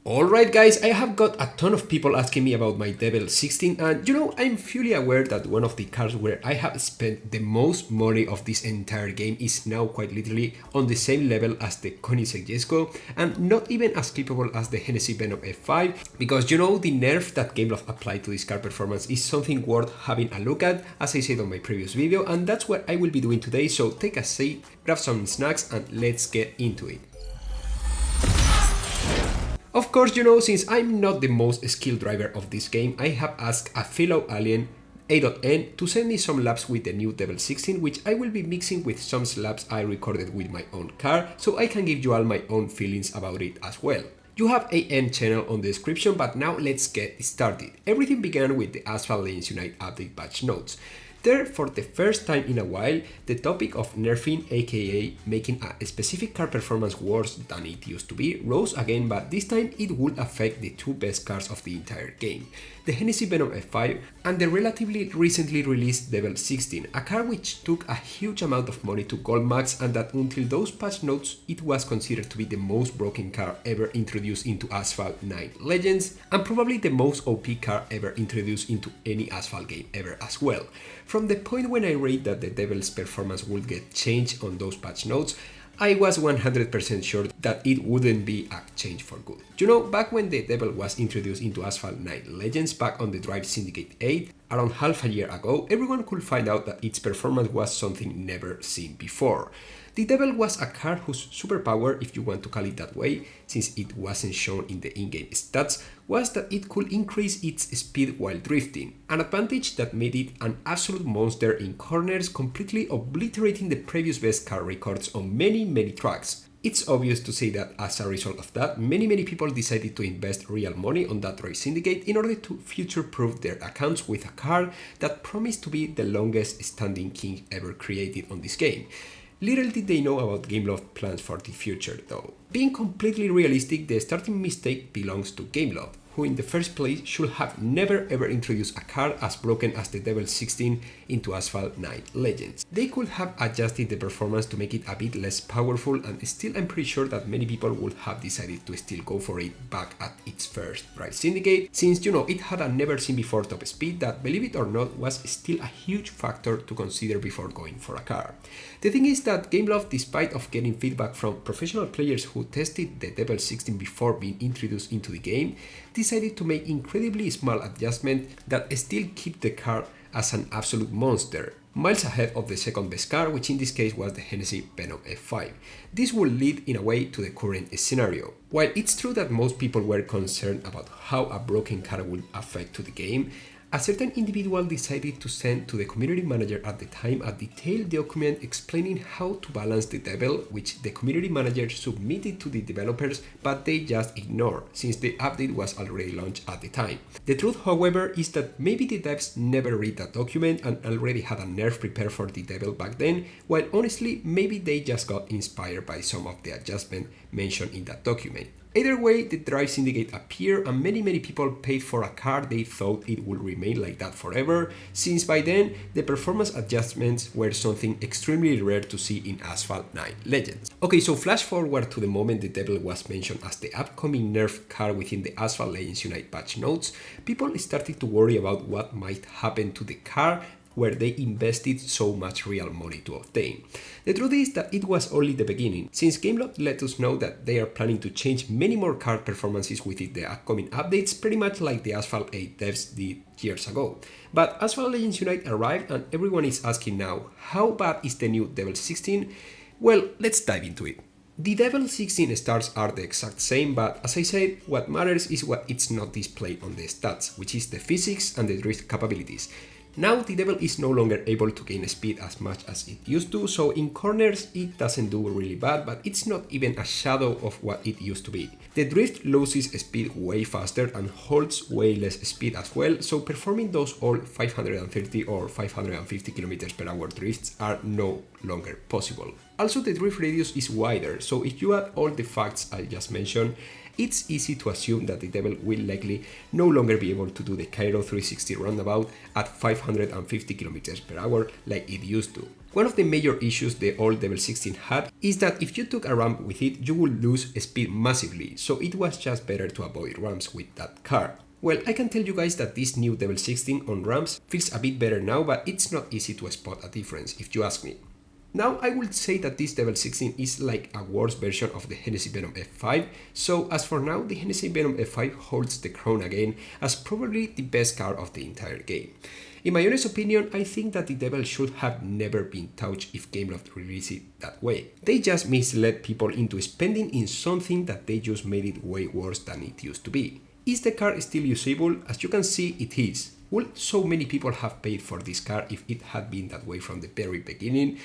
Alright guys, I have got a ton of people asking me about my Devel 16 and I'm fully aware that one of the cards where I have spent the most money of this entire game is now quite literally on the same level as the Hennessey and not even as capable as the Hennessey Venom F5 because the nerf that Gameloft applied to this card performance is something worth having a look at, as I said on my previous video, and that's what I will be doing today, so take a seat, grab some snacks and let's get into it. Of course, since I'm not the most skilled driver of this game, I have asked a fellow alien, A.N, to send me some laps with the new Devel 16, which I will be mixing with some laps I recorded with my own car, so I can give you all my own feelings about it as well. You have AN channel on the description, but now let's get started. Everything began with the Asphalt Legends Unite update patch notes. There, for the first time in a while, the topic of nerfing, aka making a specific card performance worse than it used to be, rose again, but this time it would affect the two best cards of the entire game, the Hennessey Venom F5 and the relatively recently released Devel 16, a card which took a huge amount of money to gold max and that until those patch notes it was considered to be the most broken card ever introduced into Asphalt Legends and probably the most OP card ever introduced into any Asphalt game ever as well. From the point when I read that the Devel's performance would get changed on those patch notes, I was 100% sure that it wouldn't be a change for good. Back when the Devel was introduced into Asphalt Legends back on the Drive Syndicate 8, around half a year ago, everyone could find out that its performance was something never seen before. The Devel was a card whose superpower, if you want to call it that way, since it wasn't shown in the in-game stats, was that it could increase its speed while drifting, an advantage that made it an absolute monster in corners, completely obliterating the previous best card records on many tracks. It's obvious to say that as a result of that, many people decided to invest real money on that Drive Syndicate in order to future-proof their accounts with a card that promised to be the longest standing king ever created on this game. Little did they know about Gameloft plans for the future though. Being completely realistic, the starting mistake belongs to Gameloft, who in the first place should have never ever introduced a card as broken as the Devel 16 into Asphalt Legends. They could have adjusted the performance to make it a bit less powerful, and still I'm pretty sure that many people would have decided to still go for it back at its first Drive Syndicate, since it had a never seen before top speed that, believe it or not, was still a huge factor to consider before going for a card. The thing is that Gameloft, despite of getting feedback from professional players who tested the Devel 16 before being introduced into the game, decided to make incredibly small adjustments that still keep the card as an absolute monster, miles ahead of the second best card, which in this case was the Hennessey Venom F5. This will lead in a way to the current scenario. While it's true that most people were concerned about how a broken card would affect to the game, a certain individual decided to send to the community manager at the time a detailed document explaining how to balance the Devel, which the community manager submitted to the developers, but they just ignored, since the update was already launched at the time. The truth, however, is that maybe the devs never read that document and already had a nerf prepared for the Devel back then, while honestly, maybe they just got inspired by some of the adjustments mentioned in that document. Either way, the Drive Syndicate appeared and many people paid for a card they thought it would remain like that forever, since by then the performance adjustments were something extremely rare to see in Asphalt Legends. Okay, so flash forward to the moment the Devel was mentioned as the upcoming nerf card within the Asphalt Legends Unite patch notes, people started to worry about what might happen to the card where they invested so much real money to obtain. The truth is that it was only the beginning, since Gameloft let us know that they are planning to change many more card performances within the upcoming updates, pretty much like the Asphalt 8 devs did years ago. But Asphalt Legends Unite arrived and everyone is asking now, how bad is the new Devel 16? Well, let's dive into it. The Devel 16 stats are the exact same, but as I said, what matters is what it's not displayed on the stats, which is the physics and the drift capabilities. Now the Devel is no longer able to gain speed as much as it used to, so in corners it doesn't do really bad, but it's not even a shadow of what it used to be. The drift loses speed way faster and holds way less speed as well, so performing those old 530 or 550 km per hour drifts are no longer possible. Also, the drift radius is wider, so if you add all the facts I just mentioned, it's easy to assume that the Devel will likely no longer be able to do the Cairo 360 roundabout at 550 km per hour like it used to. One of the major issues the old Devel 16 had is that if you took a ramp with it, you would lose speed massively, so it was just better to avoid ramps with that car. Well, I can tell you guys that this new Devel 16 on ramps feels a bit better now, but it's not easy to spot a difference if you ask me. Now, I would say that this Devel 16 is like a worse version of the Hennessey Venom F5, so as for now, the Hennessey Venom F5 holds the crown again as probably the best car of the entire game. In my honest opinion, I think that the Devel should have never been touched if Gameloft released it that way. They just misled people into spending in something that they just made it way worse than it used to be. Is the car still usable? As you can see, it is. Would so many people have paid for this car if it had been that way from the very beginning?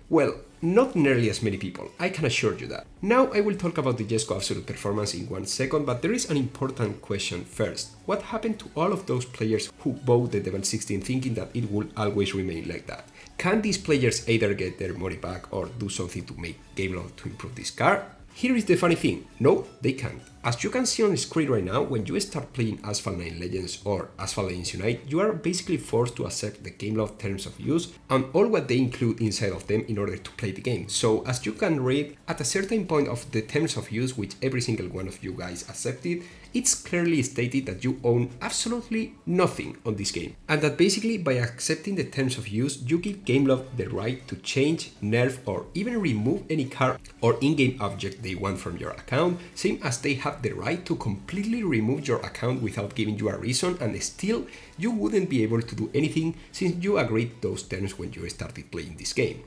Well, not nearly as many people, I can assure you that. Now I will talk about the Jesco absolute performance in 1 second, but there is an important question first. What happened to all of those players who bought the Devel 16 thinking that it will always remain like that? Can these players either get their money back or do something to make Gameloft to improve this car? Here is the funny thing, no, they can't. As you can see on the screen right now, when you start playing Asphalt Legends or Asphalt Legends Unite, you are basically forced to accept the Gameloft terms of use and all what they include inside of them in order to play the game. So as you can read, at a certain point of the terms of use, which every single one of you guys accepted, it's clearly stated that you own absolutely nothing on this game. And that basically by accepting the terms of use, you give Gameloft the right to change, nerf, or even remove any card or in-game object they want from your account, same as they have the right to completely remove your account without giving you a reason, and still you wouldn't be able to do anything since you agreed those terms when you started playing this game.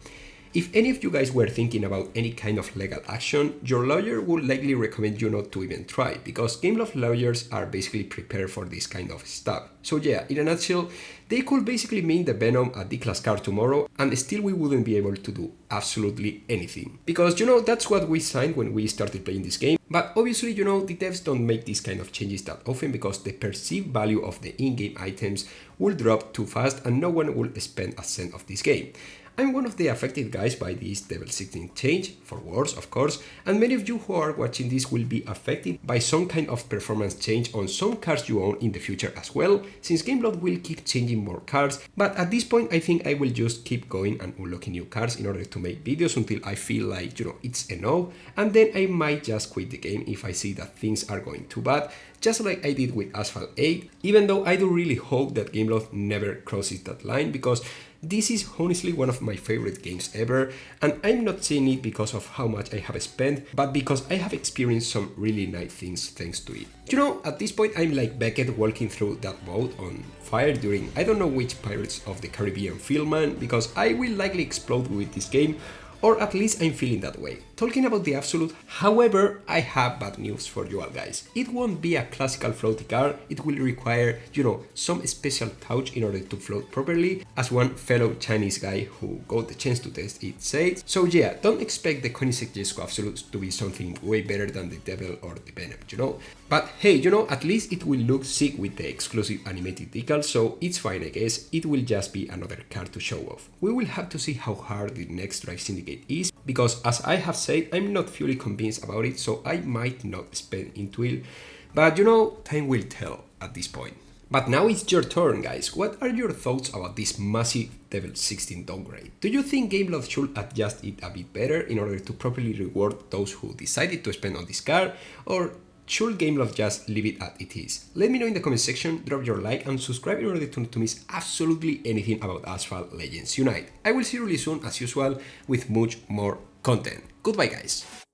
If any of you guys were thinking about any kind of legal action, your lawyer would likely recommend you not to even try, because Gameloft lawyers are basically prepared for this kind of stuff. So yeah, in a nutshell, they could basically mean the Venom a D-class car tomorrow, and still we wouldn't be able to do absolutely anything. Because, that's what we signed when we started playing this game. But obviously, the devs don't make these kind of changes that often because the perceived value of the in-game items will drop too fast and no one will spend a cent of this game. I'm one of the affected guys by this Devel 16 change, for worse of course, and many of you who are watching this will be affected by some kind of performance change on some cars you own in the future as well, since Gameloft will keep changing more cars, but at this point I think I will just keep going and unlocking new cars in order to make videos until I feel like, it's enough, and then I might just quit the game if I see that things are going too bad, just like I did with Asphalt 8, even though I do really hope that Gameloft never crosses that line, because this is honestly one of my favorite games ever, and I'm not saying it because of how much I have spent, but because I have experienced some really nice things thanks to it. At this point I'm like Beckett walking through that boat on fire during I don't know which Pirates of the Caribbean film, man, because I will likely explode with this game, or at least I'm feeling that way. Talking about the Absolute, however, I have bad news for you all guys. It won't be a classical floaty car, it will require, some special touch in order to float properly, as one fellow Chinese guy who got the chance to test it said. So yeah, don't expect the Koenigsegg Jesco Absolutes to be something way better than the Devel or the Venom, But hey, at least it will look sick with the exclusive animated decals, so it's fine I guess, it will just be another car to show off. We will have to see how hard the next Drive Syndicate is, because as I have said, I'm not fully convinced about it, so I might not spend into it, but time will tell at this point. But now it's your turn guys, what are your thoughts about this massive Devel 16 downgrade? Do you think Gameloft should adjust it a bit better in order to properly reward those who decided to spend on this car, or should Gameloft just leave it as it is? Let me know in the comment section, drop your like and subscribe in order to not miss absolutely anything about Asphalt Legends Unite. I will see you really soon as usual with much more content. Goodbye guys!